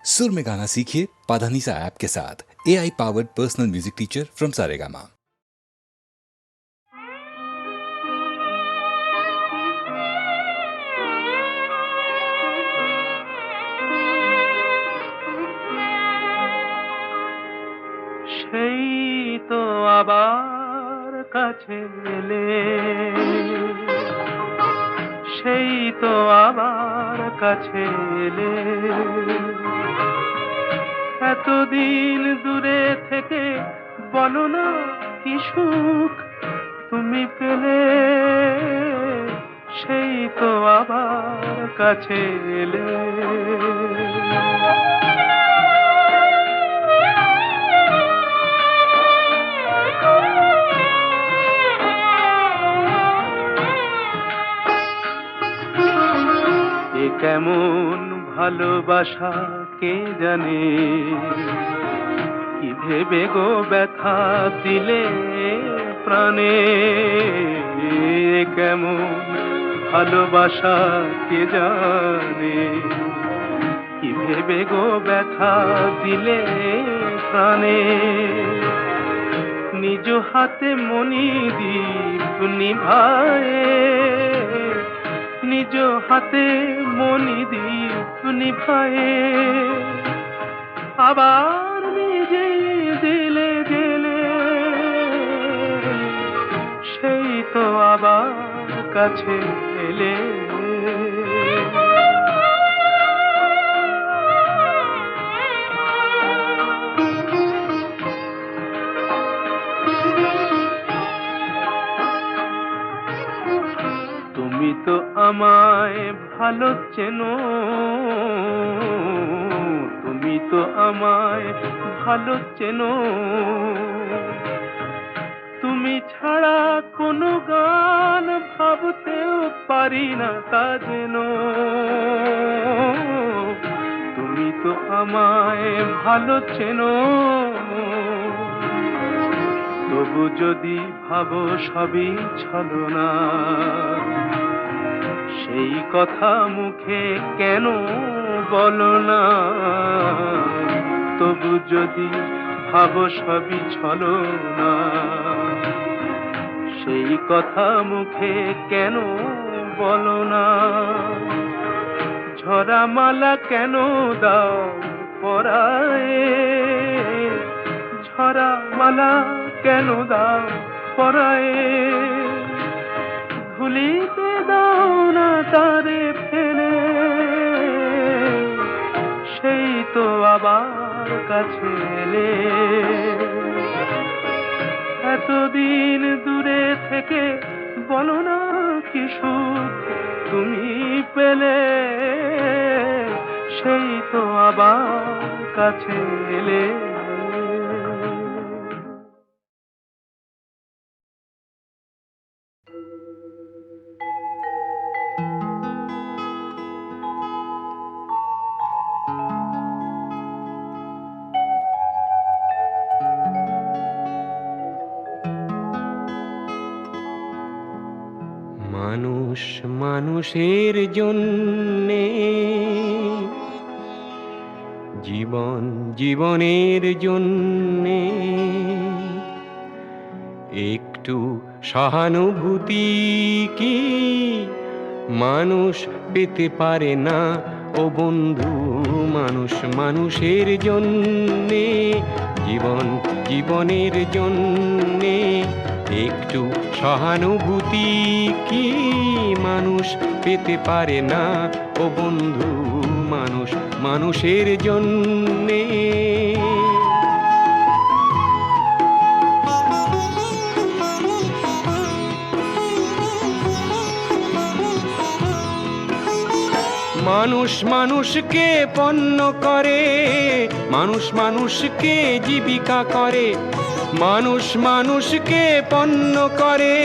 सुर में गाना सीखिए पाधानीसा ऐप के साथ। AI powered personal music teacher from Saregama. সেই তো আবার কাছে এলে, সেই তো আবার কাছে এলে, এতদিন দূরে থেকে বলো না কি সুখ তুমি পেলে, সেই তো আবার কাছে এলে। কেমন ভালোবাসা কে জানে, কি ভেবে গো ব্যথা দিলে প্রাণে। কেমন ভালোবাসা কে জানে, কি ভেবে গো ব্যথা দিলে প্রাণে। নিজ হাতে মণিদীপ নিভায়ে, নিজ হাতে মণিদীপ নিভায়ে, আবার নিজে দিলে দিলে, সেই তো আবার কাছে এলে। তুমি তো আমায় ভালো চেনো, তুমি তো আমায় ভালো চেনো, তুমি ছাড়া কোনো গান ভাবতেও পারি না তা যেন। তুমি তো আমায় ভালো চেনো, তবু যদি ভাবো সবই ছলনা, সেই কথা মুখে কেন বলো না। তবু যদি ভাবো সবই ছলনা, সেই কথা মুখে কেন বলো না। ঝরা মালা কেন দাও পরায়ে, ঝরা মালা কেন দাও পরায়ে। ভুলিতে দাও না তারে ফেলে, সেই তো আবার কাছে এলে। এতদিন দূরে থেকে বলো না কি সুখ তুমি পেলে, সেই তো আবার কাছে এলে। মানুষ মানুষের জন্যে, জীবন জীবনের জন্যে, একটু সহানুভূতি কি মানুষ পেতে পারে না ও বন্ধু। মানুষ মানুষের জন্যে, জীবন জীবনের জন্যে, একটু সহানুভূতি কি মানুষ পেতে পারে না ও বন্ধু। মানুষ মানুষের জন্যে। মানুষ মানুষকে পণ্য করে, মানুষ মানুষকে জীবিকা করে, মানুষ মানুষকে পণ্য করে,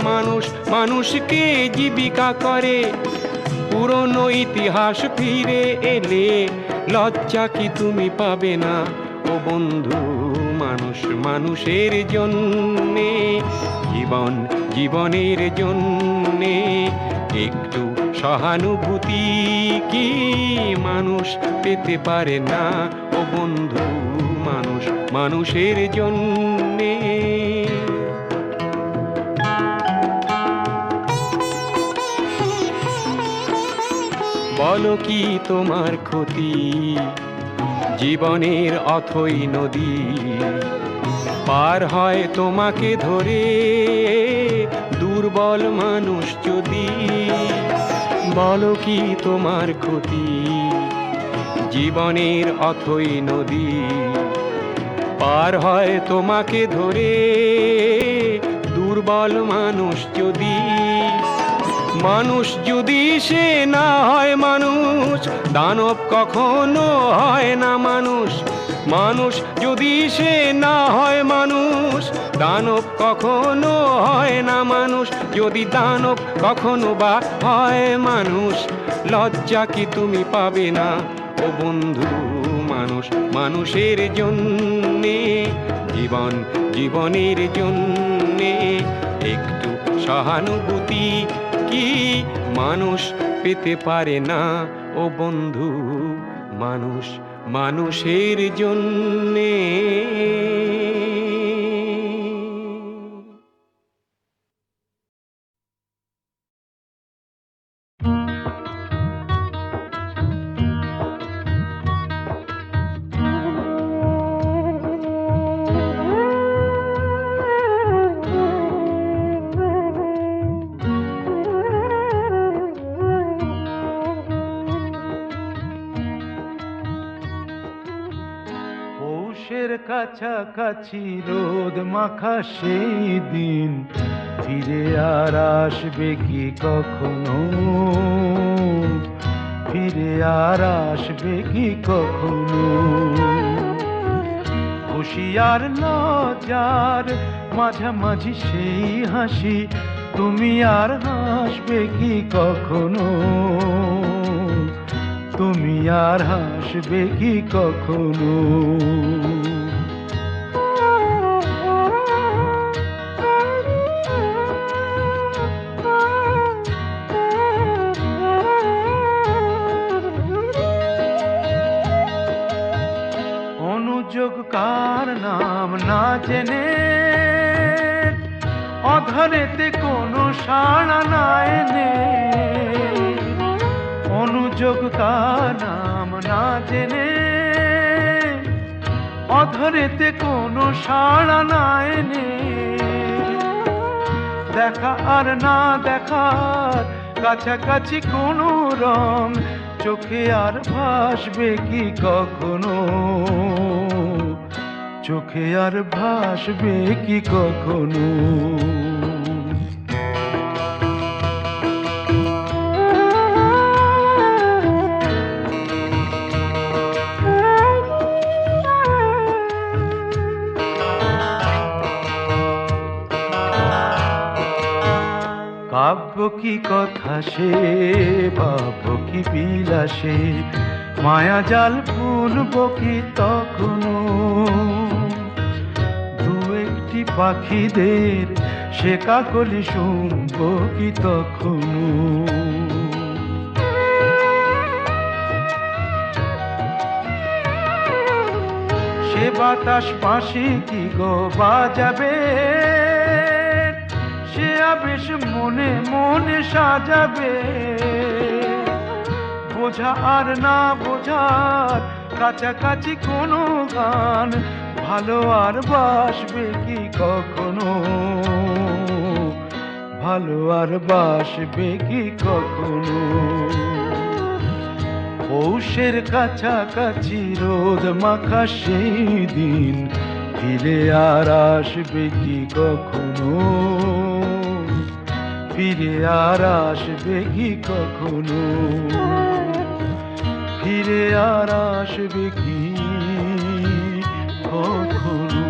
মানুষ মানুষকে জীবিকা করে। পুরনো ইতিহাস ফিরে এলে লজ্জা কি তুমি পাবে না ও বন্ধু। মানুষ মানুষের জন্যে, জীবন জীবনের জন্যে, একটু সহানুভূতি কি মানুষ পেতে পারে না ও বন্ধু, মানুষ মানুষের জন্যে। বলো কি তোমার ক্ষতি, জীবনের অথই নদী পার হয় তোমাকে ধরে দুর্বল মানুষ যদি। বলো কি তোমার ক্ষতি, জীবনের অথই নদী পার হয় তোমাকে ধরে দুর্বল মানুষ যদি। মানুষ যদি সে না হয় মানুষ, দানব কখনো হয় না মানুষ। মানুষ যদি সে না হয় মানুষ, দানব কখনো হয় না মানুষ। যদি দানব কখনো বা হয় মানুষ, লজ্জা কি তুমি পাবে না ও বন্ধু, মানুষ মানুষের জন্যে। জীবন জীবনের জন্যে একটু সহানুভূতি কি মানুষ পেতে পারে না ও বন্ধু, মানুষ মানুষের জন্যে। পৌষের কাছাকাছি রোদ মাখা সেই দিন ফিরে আর আসবে কি কখনো, ফিরে আর আসবে কি কখনো। খুশি আর লজ্জার মাঝামাঝি সেই হাসি, তুমি আর হাসবে কি কখনো, তুমি আর হাসবে কি কখনো। অনুযোগ কার নাম না জেনে অধরেতে কোনো সাড়া না এনে, অনুযোগ কার নাম না জেনে অধরেতে কোনো সাড়া না এনে। দেখা আর না দেখার কাছাকাছি কোনো রং, চোখে আর ভাসবে কি কখনো, চোখে আর ভাসবে কি কখনো। কাব্য কি কথা সে, ভাব কি বিলাসে, মায়া জাল বুনব কি তখনো। দু একটি পাখিদের সে কাকলি শুনব কি তখনো। সে বাতাস পাশে কি গো বাজাবে, সে আবেশ মনে মনে সাজাবে। বোঝা আর না বোঝার কাছাকাছি কোনো গান, ভালো আর বাসবে কি কখনো, ভালো আর বাসবে কি কখনো। পৌষের কাছাকাছি রোদ মাখা সেই দিন ফিরে আর আসবে কি কখনো, ফিরে আর আসবে কি কখনো, ফিরে আর আসবে কি কখনো।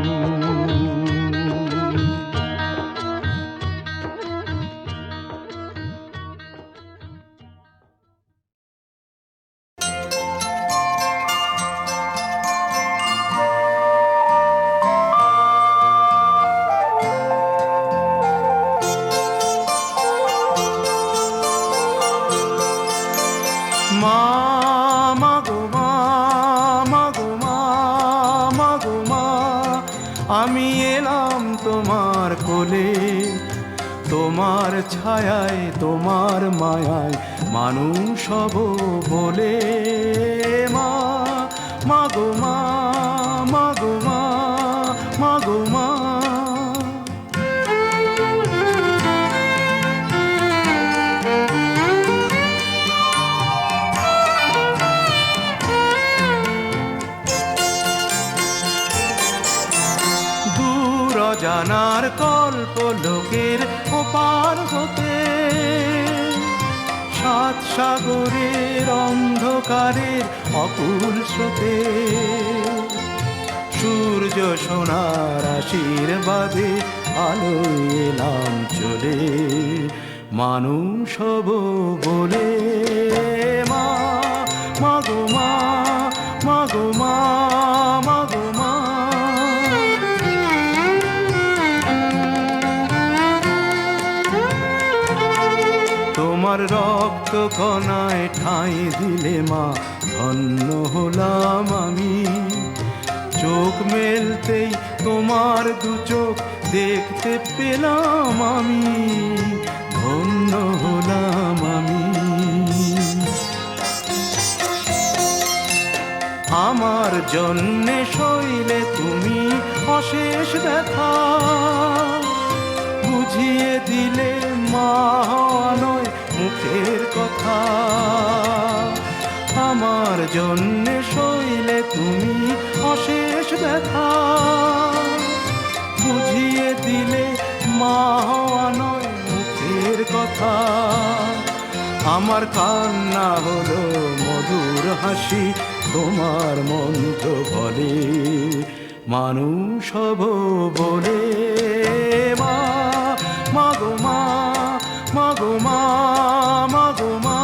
আমি এলাম তোমার কোলে, তোমার ছায়ায় তোমার মায়ায় মানুষ হব বলে। মা মাগো মা, মাগো মা, মাগো মা। জানার কল্প লোকের ওপার হতে, সাত সাগরের অন্ধকারের অকুল স্রোতে, সূর্য সোনার আশীর্বাদে আলোয় এলাম চলে, মানুষ হব বলে। মা মাগো মা, মাগো মা, মাগো মা। তোমার রক্ত কণায় ঠাঁই দিলে মা ধন্য হলাম আমি, চোখ মেলতেই তোমার দু চোখ দেখতে পেলাম আমি, ধন্য হলাম আমি। আমার জন্যে সইলে তুমি অশেষ ব্যথা, বুঝিয়ে দিলে মা হওয়া নয় মুখের কথা। আমার জন্যে সইলে তুমি অশেষ ব্যথা, বুঝিয়ে দিলে মা হওয়া নয় মুখের কথা। আমার কান্না হলো মধুর হাসি, তোমার মন্ত্র বলে মানুষ হব বলে। মা মাগো মা, মাগো মা, মাগো মা।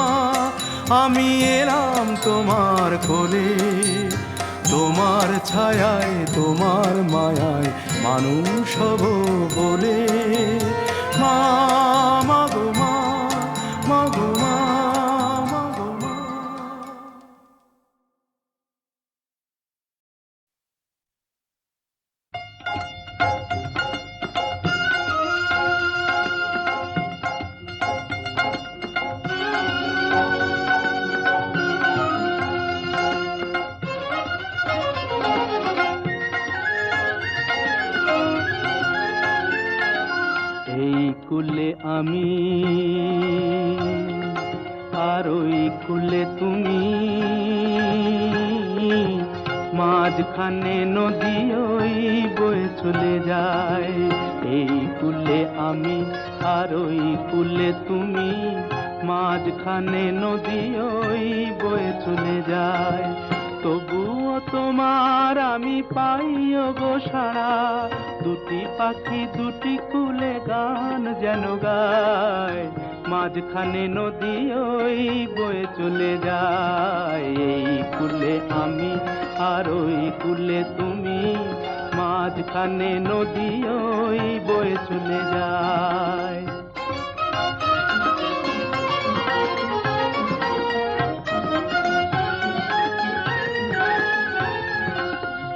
আমি এলাম তোমার কোলে, তোমার ছায়ায় তোমার মায়ায় মানুষ হব বলে। মা মাগো মা, মাগো মা, মাগো মা। কুলে আমি আর ওই কুলে তুমি, মাঝখানে নদী ওই বয়ে চলে যায়। এই কুলে আমি আর ওই কুলে তুমি, মাঝখানে নদী ওই বয়ে চলে যায়। তবুও তোমার আমি পাইও গো সারা, দুটি পাখি দুটি কুলে গান যেন গায়। মাঝখানে নদী ওই বয়ে চলে যায়। এই কুলে আমি আর ওই কুলে তুমি, মাঝখানে নদী ওই বয়ে চলে যায়।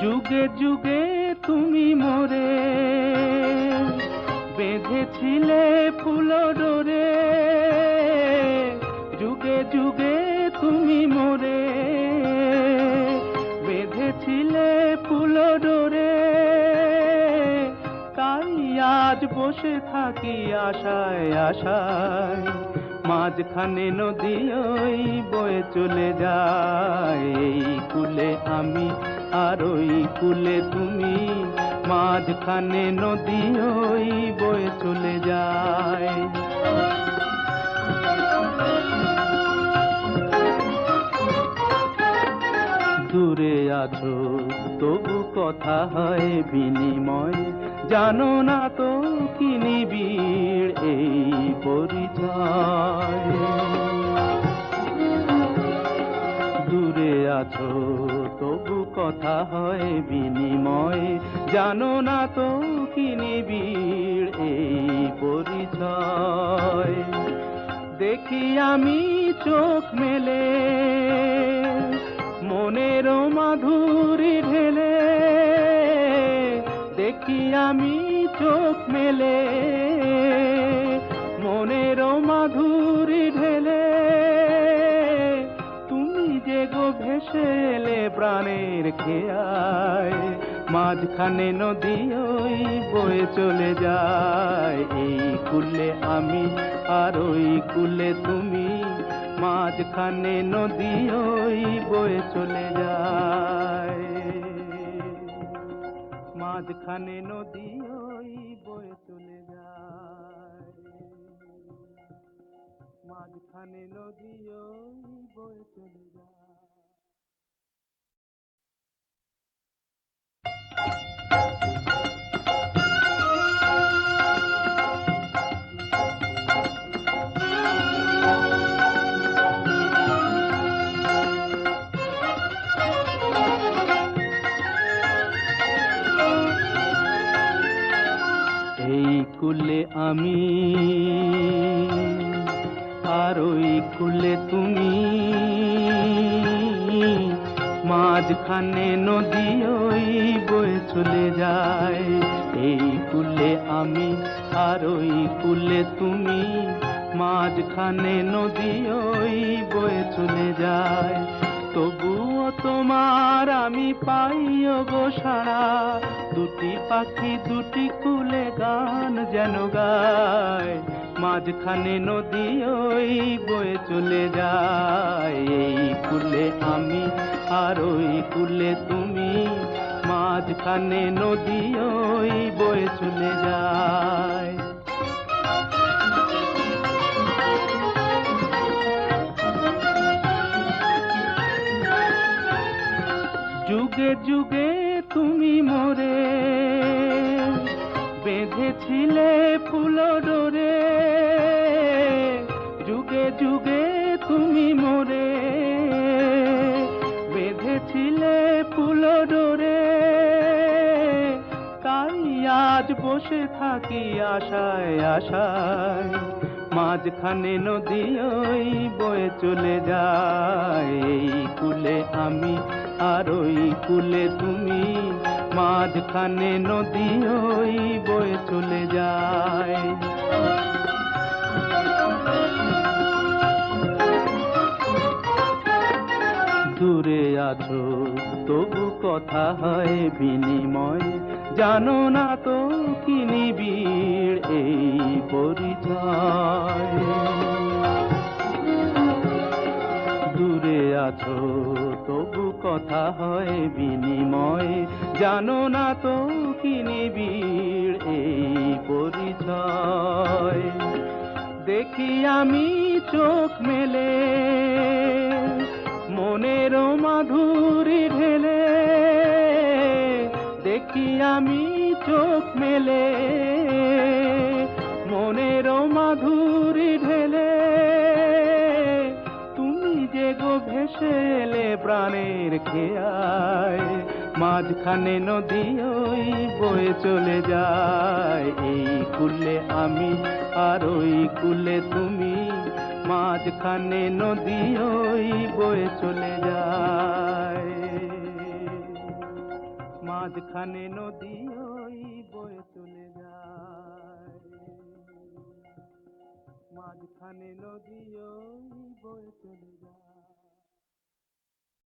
যুগে যুগে তুমি মোরে বেঁধেছিলে ফুল ডোরে, যুগে যুগে তুমি মোরে বেঁধেছিলে ফুল ডোরে। তাই আজ বসে থাকি আশায় আশায়, মাঝখানে নদী ওই বয়ে চলে যায়। এই কুলে আমি আর ওই কুলে তুমি, মাঝখানে নদী ওই বয়ে চলে যায়। দূরে আছো তবু কথা হয় বিনিময়, জানো না তো কি নিবিড় এই পরিচয়। দূরে আছো তবু কথা হয় বিনিময়, জানো না তো কি নিবিড় এই পরিচয়। দেখি আমি চোখ মেলে মনেরও মাধুরী ঢেলে, দেখি দেখি আমি চোখ মেলে মনেরও মাধুরী ঢেলে, তুমি যে গো ভেসে এলে প্রাণের খেয়ায়, মাঝখানে নদী ওই বয়ে চলে যায়। এই কুলে আমি আর ওই কুলে তুমি, মাঝখানে নদী ওই বয়ে চলে যায়, মাঝখানে নদী ওই বয়ে চলে যায়, মাঝখানে নদী ওই বয়ে চলে যায়। এই কুলে আমি আর ওই কুলে তুমি, মাঝখানে নদী ওই বয়ে চলে যায়। এই কুলে আমি আর ওই কুলে তুমি, মাঝখানে নদী ওই বয়ে চলে যায়। তবুও তোমার আমি পাইও গো সাড়া, দুটি পাখি দুটি কুলে গান যেন গায়, মাঝখানে নদী ওই বয়ে চলে যায়। এই কুলে আমি আর ওই কুলে তুমি, মাঝখানে নদী ওই বয়ে চলে যায়। যুগে যুগে তুমি মোরে বেঁধেছিলে ফুল ডোরে, যুগে যুগে তুমি মোরে বেঁধেছিলে ফুল ডোরে, তাই আজ বসে থাকি আশায় আশায়, মাঝখানে নদী ওই বয়ে চলে যায়। এই কুলে আমি আর ওই কুলে তুমি, মাঝখানে নদী ওই বয়ে চলে যায়। দূরে আছো তবু কথা হয় বিনিময়, জানো না তো কি নিবিড় এই পরিচয়। দূরে আছো তবু কথা হয় বিনিময়, জানো না তো কি নিবিড় এই পরিচয়। দেখি আমি চোখ মেলে মনেরও মাধুরী ঢেলে, দেখি আমি চোখ মেলে মনেরও মাধুরী ঢেলে, তুমি যে গো ভেসে এলে প্রাণের খেয়ায়, মাঝখানে নদী ওই বয়ে চলে যায়। এই কুলে আমি আর ওই কুলে তুমি, মাঝখানে নদী ওই বয়ে চলে যায়, মাঝখানে নদী ওই বয়ে চলে যায়, মাঝখানে নদী ওই বয়ে চলে যায়।